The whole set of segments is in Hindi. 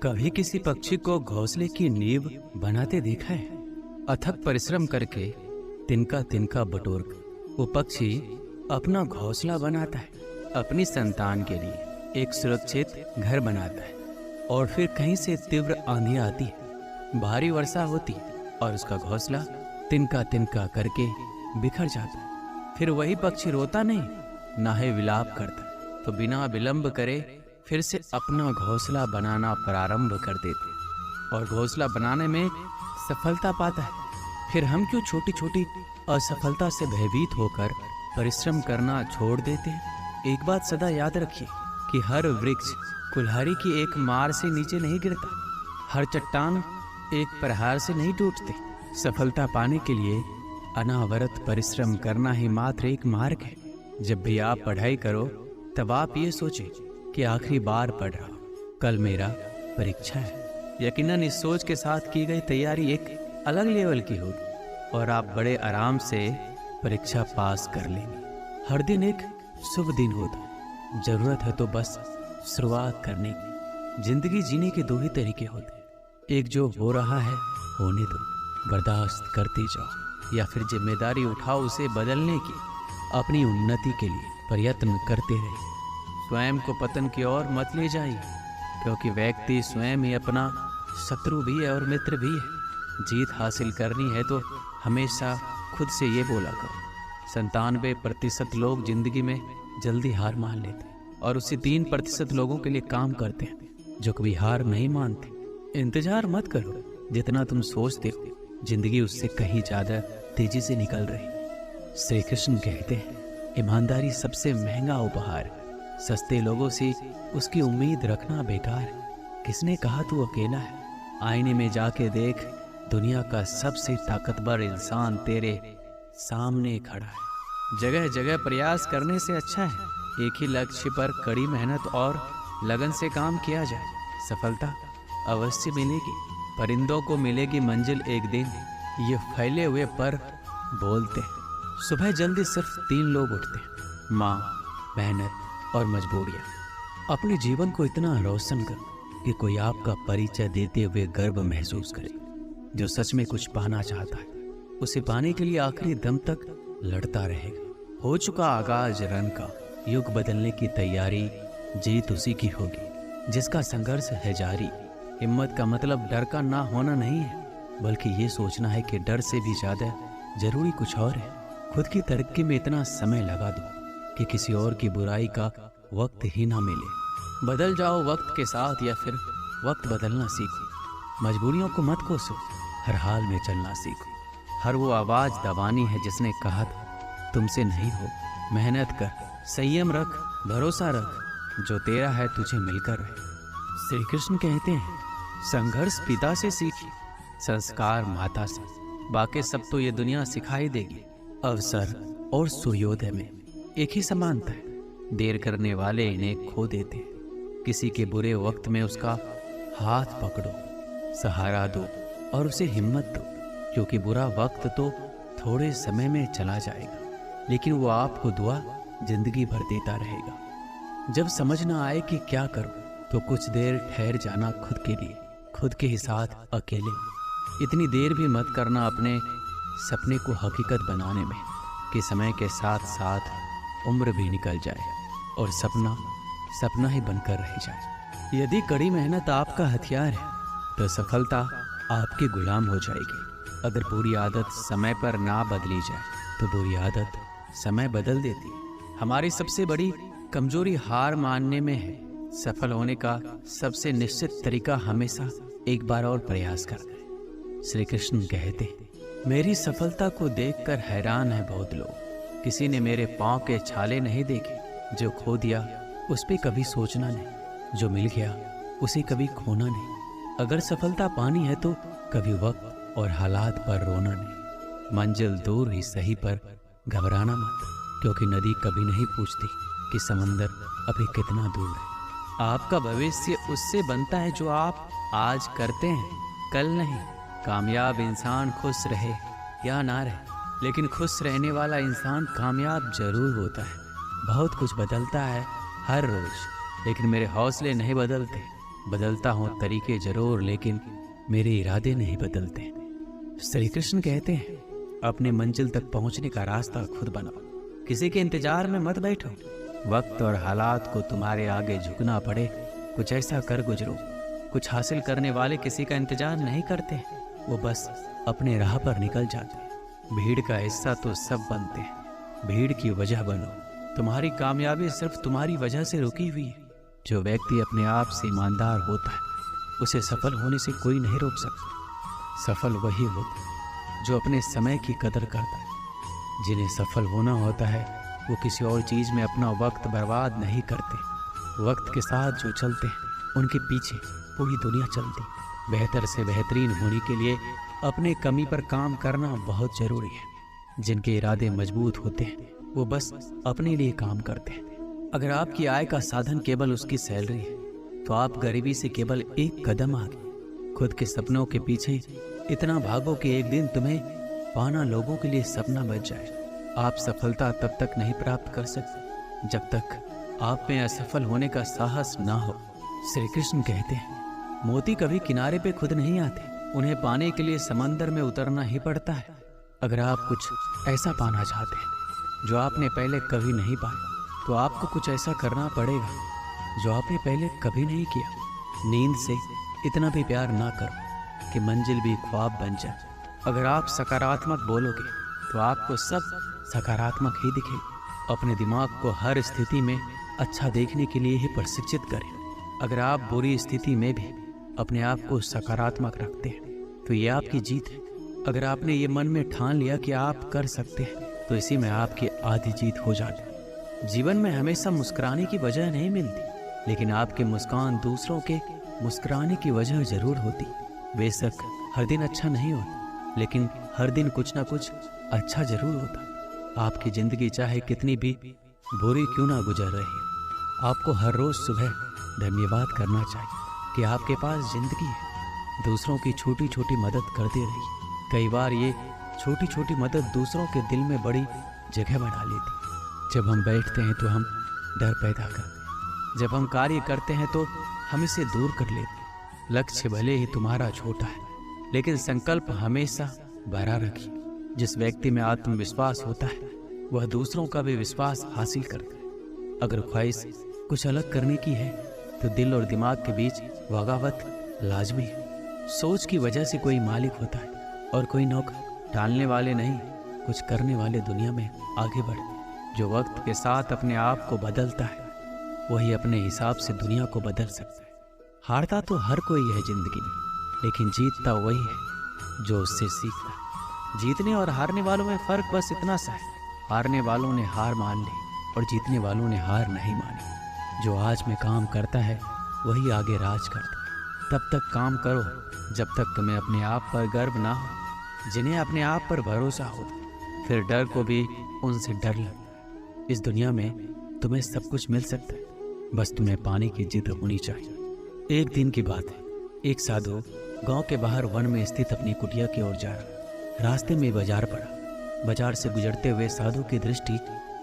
कभी किसी पक्षी को घोंसले की नींव बनाते देखा है? अथक परिश्रम करके तिनका तिनका बटोर कर वो पक्षी अपना घोंसला बनाता है, अपनी संतान के लिए एक सुरक्षित घर बनाता है। और फिर कहीं से तीव्र आंधी आती है, भारी वर्षा होती है और उसका घोंसला तिनका तिनका करके बिखर जाता है। फिर वही पक्षी रोता नहीं, ना ही विलाप करता, तो बिना विलंब करे फिर से अपना घोंसला बनाना प्रारंभ कर देते और घोंसला बनाने में सफलता पाता है। फिर हम क्यों छोटी छोटी असफलता से भयभीत होकर परिश्रम करना छोड़ देते हैं? एक बात सदा याद रखिए कि हर वृक्ष कुल्हाड़ी की एक मार से नीचे नहीं गिरता, हर चट्टान एक प्रहार से नहीं टूटते। सफलता पाने के लिए अनावरत परिश्रम करना ही मात्र एक मार्ग है। जब भी आप पढ़ाई करो तब आप ये सोचें कि आखिरी बार पढ़ रहा हूं, कल मेरा परीक्षा है। यकीनन इस सोच के साथ की गई तैयारी एक अलग लेवल की होगी और आप बड़े आराम से परीक्षा पास कर लेंगे। हर दिन एक शुभ दिन होता है, जरूरत है तो बस शुरुआत करने की। जिंदगी जीने के दो ही तरीके होते हैं, एक जो हो रहा है होने दो, बर्दाश्त करते जाओ, या फिर जिम्मेदारी उठाओ उसे बदलने की, अपनी उन्नति के लिए प्रयत्न करते रहिए। स्वयं को पतन की ओर मत ले जाइए, क्योंकि व्यक्ति स्वयं ही अपना शत्रु भी है और मित्र भी है। जीत हासिल करनी है तो हमेशा खुद से ये बोला करो। 97% लोग जिंदगी में जल्दी हार मान लेते हैं और उसी 3% लोगों के लिए काम करते हैं जो कभी हार नहीं मानते। इंतजार मत करो, जितना तुम सोचते हो जिंदगी उससे कहीं ज्यादा तेजी से निकल रही। श्री कृष्ण कहते हैं, ईमानदारी सबसे महंगा उपहार है। सस्ते लोगों से उसकी उम्मीद रखना बेकार है। किसने कहा तू अकेला है? आईने में जाके देख, दुनिया का सबसे ताकतवर इंसान तेरे सामने खड़ा है। जगह जगह प्रयास करने से अच्छा है एक ही लक्ष्य पर कड़ी मेहनत और लगन से काम किया जाए। सफलता अवश्य मिलेगी, परिंदों को मिलेगी मंजिल एक दिन, ये फैले हुए पर बोलते हैं। सुबह जल्दी सिर्फ 3 लोग उठते हैं, माँ, मेहनत और मजबूरियाँ। अपने जीवन को इतना रोशन करो कि कोई आपका परिचय देते हुए गर्व महसूस करे। जो सच में कुछ पाना चाहता है उसे पाने के लिए आखिरी दम तक लड़ता रहेगा। हो चुका आगाज रन का, युग बदलने की तैयारी, जीत उसी की होगी जिसका संघर्ष है जारी। हिम्मत का मतलब डर का ना होना नहीं है, बल्कि ये सोचना है कि डर से भी ज्यादा जरूरी कुछ और है। खुद की तरक्की में इतना समय लगा दो कि किसी और की बुराई का वक्त ही ना मिले। बदल जाओ वक्त के साथ या फिर वक्त बदलना सीखो। मजबूरियों को मत कोसो, हर हाल में चलना सीखो। हर वो आवाज दबानी है जिसने कहा था तुमसे नहीं हो। मेहनत कर, संयम रख, भरोसा रख, जो तेरा है तुझे मिलकर रहे। श्री कृष्ण कहते हैं, संघर्ष पिता से सीखिए, संस्कार माता से, बाकी सब तो ये दुनिया सिखाई देगी। अवसर और सूर्योदय में एक ही समानता है, देर करने वाले इन्हें खो देते हैं। किसी के बुरे वक्त में उसका हाथ पकड़ो, सहारा दो और उसे हिम्मत दो, क्योंकि बुरा वक्त तो थोड़े समय में चला जाएगा, लेकिन वो आपको दुआ जिंदगी भर देता रहेगा। जब समझ ना आए कि क्या करो तो कुछ देर ठहर जाना खुद के लिए, खुद के ही साथ अकेले। इतनी देर भी मत करना अपने सपने को हकीकत बनाने में कि समय के साथ साथ उम्र भी निकल जाए और सपना सपना ही बनकर रह जाए। यदि कड़ी मेहनत आपका हथियार है तो सफलता आपकी गुलाम हो जाएगी। अगर बुरी आदत समय पर ना बदली जाए तो बुरी आदत समय बदल देती है। हमारी सबसे बड़ी कमजोरी हार मानने में है। सफल होने का सबसे निश्चित तरीका हमेशा एक बार और प्रयास करना है। श्री कृष्ण कहते हैं, मेरी सफलता को देखकर हैरान है बहुत लोग। किसी ने मेरे पांव के छाले नहीं देखे। जो खो दिया उस पे कभी सोचना नहीं, जो मिल गया उसे कभी खोना नहीं। अगर सफलता पानी है तो कभी वक्त और हालात पर रोना नहीं। मंजिल दूर ही सही पर घबराना मत, क्योंकि नदी कभी नहीं पूछती कि समंदर अभी कितना दूर है। आपका भविष्य उससे बनता है जो आप आज करते हैं, कल नहीं। कामयाब इंसान खुश रहे या ना रहे, लेकिन खुश रहने वाला इंसान कामयाब जरूर होता है। बहुत कुछ बदलता है हर रोज, लेकिन मेरे हौसले नहीं बदलते। बदलता हूँ तरीके जरूर, लेकिन मेरे इरादे नहीं बदलते। श्री कृष्ण कहते हैं, अपने मंजिल तक पहुंचने का रास्ता खुद बनाओ, किसी के इंतजार में मत बैठो। वक्त और हालात को तुम्हारे आगे झुकना पड़े, कुछ ऐसा कर गुजरो। कुछ हासिल करने वाले किसी का इंतजार नहीं करते, वो बस अपने राह पर निकल जाते। भीड़ का हिस्सा तो सब बनते हैं, भीड़ की वजह बनो। तुम्हारी कामयाबी सिर्फ तुम्हारी वजह से रुकी हुई है। जो व्यक्ति अपने आप से ईमानदार होता है, उसे सफल होने से कोई नहीं रोक सकता। सफल वही होता है जो अपने समय की कदर करता है। जिन्हें सफल होना होता है, वो किसी और चीज़ में अपना वक्त बर्बाद नहीं करते। वक्त के साथ जो चलते हैं, उनके पीछे पूरी दुनिया चलती। बेहतर से बेहतरीन होने के लिए अपने कमी पर काम करना बहुत ज़रूरी है। जिनके इरादे मजबूत होते हैं, वो बस अपने लिए काम करते हैं। अगर आपकी आय का साधन केवल उसकी सैलरी है, तो आप गरीबी से केवल एक कदम आगे। खुद के सपनों के पीछे इतना भागो कि एक दिन तुम्हें पाना लोगों के लिए सपना बच जाए। आप सफलता तब तक नहीं प्राप्त कर सकते जब तक आप में असफल होने का साहस ना हो। श्री कृष्ण कहते हैं, मोती कभी किनारे पे खुद नहीं आते, उन्हें पाने के लिए समंदर में उतरना ही पड़ता है। अगर आप कुछ ऐसा पाना चाहते हैं जो आपने पहले कभी नहीं पाया, तो आपको कुछ ऐसा करना पड़ेगा जो आपने पहले कभी नहीं किया। नींद से इतना भी प्यार ना करो कि मंजिल भी ख्वाब बन जाए। अगर आप सकारात्मक बोलोगे, तो आपको सब सकारात्मक ही दिखेगा। अपने दिमाग को हर स्थिति में अच्छा देखने के लिए ही प्रशिक्षित करें। अगर आप बुरी स्थिति में भी अपने आप को सकारात्मक रखते हैं, तो ये आपकी जीत है। अगर आपने ये मन में ठान लिया कि आप कर सकते हैं, तो इसी में आपकी आधी जीत हो जाती है। जीवन में हमेशा मुस्कुराने की वजह नहीं मिलती, लेकिन आपकी मुस्कान दूसरों के मुस्कुराने की वजह जरूर होती। बेशक हर दिन अच्छा नहीं होता, लेकिन हर दिन कुछ ना कुछ अच्छा जरूर होता। आपकी जिंदगी चाहे कितनी भी बुरी क्यों ना गुजर रही हो, आपको हर रोज सुबह धन्यवाद करना चाहिए कि आपके पास जिंदगी है। दूसरों की छोटी छोटी मदद करते रहिए। कई बार ये छोटी छोटी मदद दूसरों के दिल में बड़ी जगह बना लेती। जब हम बैठते हैं तो हम डर पैदा करते हैं, जब हम कार्य करते हैं तो हम इसे दूर कर लेते हैं। लक्ष्य भले ही तुम्हारा छोटा है, लेकिन संकल्प हमेशा बड़ा रखिए। जिस व्यक्ति में आत्मविश्वास होता है, वह दूसरों का भी विश्वास हासिल करता है। अगर ख्वाहिश कुछ अलग करने की है, तो दिल और दिमाग के बीच बगावत लाजमी है। सोच की वजह से कोई मालिक होता है और कोई नौकर। टालने वाले नहीं, कुछ करने वाले दुनिया में आगे बढ़ते हैं। जो वक्त के साथ अपने आप को बदलता है, वही अपने हिसाब से दुनिया को बदल सकता है। हारता तो हर कोई है जिंदगी में, लेकिन जीतता वही है जो उससे सीखता है। जीतने और हारने वालों में फर्क बस इतना सा है, हारने वालों ने हार मान ली और जीतने वालों ने हार नहीं मानी। जो आज में काम करता है, वही आगे राज करता है। तब तक काम करो जब तक तुम्हें अपने आप पर गर्व ना हो। जिन्हें अपने आप पर भरोसा हो, फिर डर को भी उनसे डर लगता है। इस दुनिया में तुम्हें सब कुछ मिल सकता है, बस तुम्हें पाने की जिद होनी चाहिए। एक दिन की बात है, एक साधु गांव के बाहर वन में स्थित अपनी कुटिया की ओर जा रहा। रास्ते में बाजार पड़ा। बाजार से गुजरते हुए साधु की दृष्टि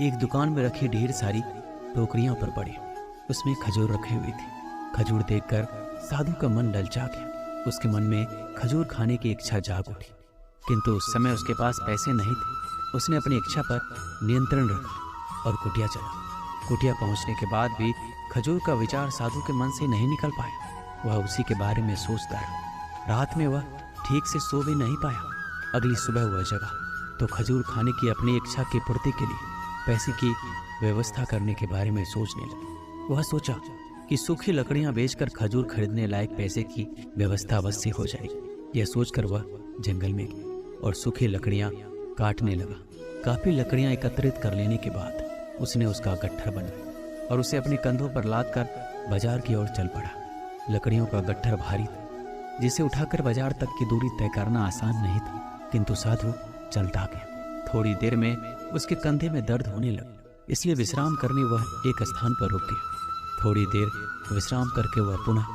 एक दुकान में रखी ढेर सारी टोकरियों पर पड़ी। उसमें खजूर रखे हुए थे। खजूर देखकर साधु का मन ललचा गया। उसके मन में खजूर खाने की इच्छा जाग उठी, किंतु उस समय उसके पास पैसे नहीं थे। उसने अपनी इच्छा पर नियंत्रण रखा और कुटिया चला। कुटिया पहुंचने के बाद भी खजूर का विचार साधु के मन से नहीं निकल पाया। वह उसी के बारे में सोचता रहा। रात में वह ठीक से सो भी नहीं पाया। अगली सुबह वह जगा तो खजूर खाने की अपनी इच्छा की पूर्ति के लिए पैसे की व्यवस्था करने के बारे में सोचने लगा। वह सोचा कि सूखी लकड़ियां बेचकर खजूर खरीदने लायक पैसे की व्यवस्था अवश्य हो जाएगी। यह सोचकर वह जंगल में गया और सूखी लकड़ियां काटने लगा। काफी लकड़ियां एकत्रित कर लेने के बाद उसने उसका गट्ठर बनाया और उसे अपने कंधों पर लादकर बाजार की ओर चल पड़ा। लकड़ियों का गट्ठर भारी था, जिसे उठाकर बाजार तक की दूरी तय करना आसान नहीं था, किंतु साधु चलता गया। थोड़ी देर में उसके कंधे में दर्द होने लगा, इसलिए विश्राम करने वह एक स्थान पर रुक गया। थोड़ी देर विश्राम करके वह पुनः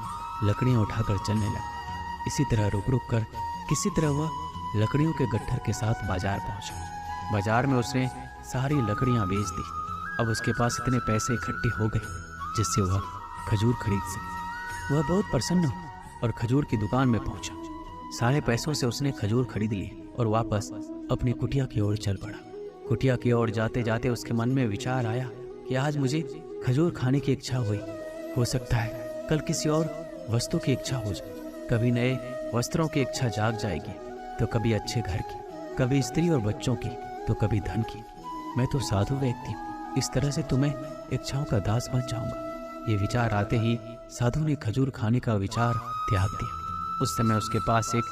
लकड़ियां उठाकर चलने लगा। इसी तरह रुक रुक कर किसी तरह वह लकड़ियों के गट्ठर के साथ बाजार पहुंचा। बाजार में उसने सारी लकड़ियां बेच दी। अब उसके पास इतने पैसे इकट्ठे हो गए जिससे वह खजूर खरीद सके। वह बहुत प्रसन्न और खजूर की दुकान में पहुंचा। सारे पैसों से उसने खजूर खरीद लिए और वापस अपनी कुटिया की ओर चल पड़ा। कुटिया की ओर जाते जाते उसके मन में विचार आया कि आज मुझे खजूर खाने की इच्छा हुई, हो सकता है कल किसी और वस्तु की इच्छा हो जाए। कभी नए वस्त्रों की इच्छा जाग जाएगी, तो कभी अच्छे घर की, कभी स्त्री और बच्चों की, तो कभी धन की। मैं तो साधु व्यक्ति हूँ, इस तरह से तुम्हें इच्छाओं का दास बन जाऊंगा। ये विचार आते ही साधु ने खजूर खाने का विचार त्याग दिया। उस समय उसके पास एक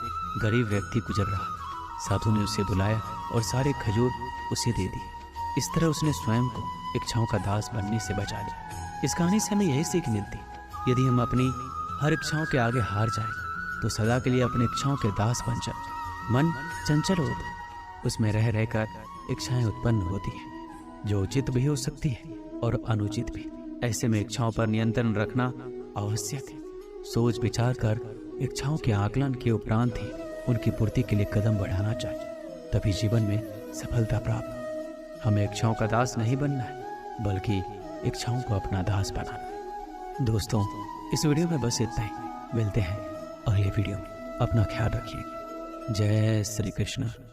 गरीब व्यक्ति गुजर रहा था। साधु ने उसे बुलाया और सारे खजूर उसे दे दिए। इस तरह उसने स्वयं को इच्छाओं का दास बनने से बचा लिया। इस कहानी से हमें यही सीख मिलती, यदि हम अपनी हर इच्छाओं के आगे हार जाए तो सदा के लिए अपनी इच्छाओं के दास बन जाए। मन चंचल होता है, उसमें रह रहकर इच्छाएं उत्पन्न होती हैं, जो उचित भी हो सकती है और अनुचित भी। ऐसे में इच्छाओं पर नियंत्रण रखना आवश्यक है। सोच विचार कर इच्छाओं के आकलन के उपरांत ही उनकी पूर्ति के लिए कदम बढ़ाना चाहिए, तभी जीवन में सफलता प्राप्त हो। हमें इच्छाओं का दास नहीं बनना है, बल्कि इच्छाओं को अपना दास बनाना है। दोस्तों, इस वीडियो में बस इतना ही। मिलते हैं अगले वीडियो में। अपना ख्याल रखिए। जय श्री कृष्ण।